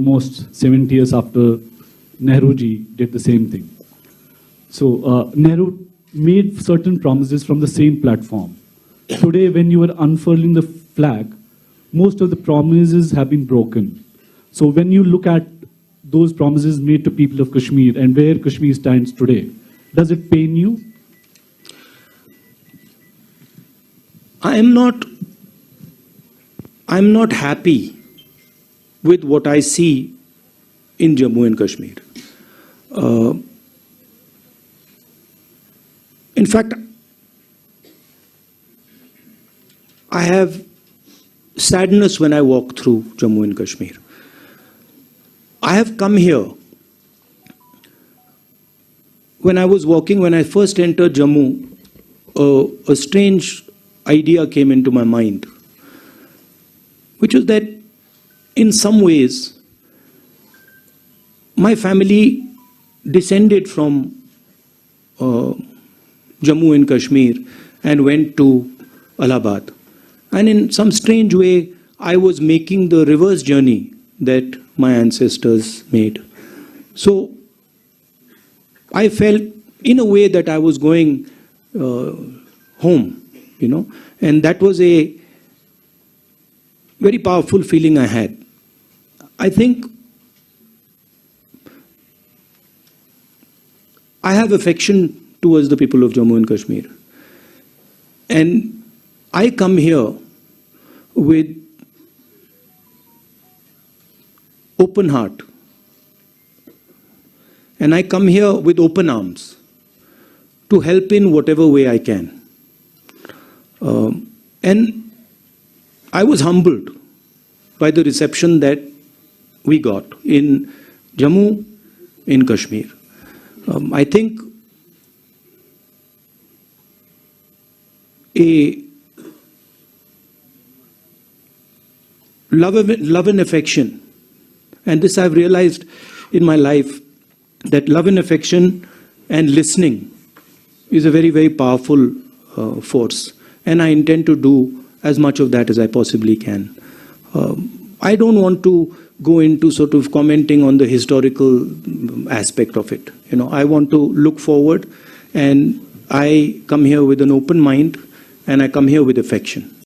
almost 70 years after Nehruji did the same thing. So Nehru made certain promises from the same platform. Today, when you are unfurling the flag, most of the promises have been broken. So when you look at those promises made to people of Kashmir and where Kashmir stands today, does it pain you? I'm not happy with what I see in Jammu and Kashmir. In fact, I have sadness when I walk through Jammu and Kashmir. I have come here. When I was walking, when I first entered Jammu, a strange idea came into my mind, which was that in some ways, my family descended from Jammu and Kashmir and went to Allahabad. And in some strange way, I was making the reverse journey that my ancestors made. So I felt in a way that I was going home, and that was a very powerful feeling I had. I think I have affection towards the people of Jammu and Kashmir. And I come here with open heart. And I come here with open arms to help in whatever way I can. And I was humbled by the reception that we got in Jammu, in Kashmir. I think a love and affection, and this I've realized in my life, that love and affection and listening is a very, very powerful force. And I intend to do as much of that as I possibly can. I don't want to go into sort of commenting on the historical aspect of it. I want to look forward, and I come here with an open mind, and I come here with affection.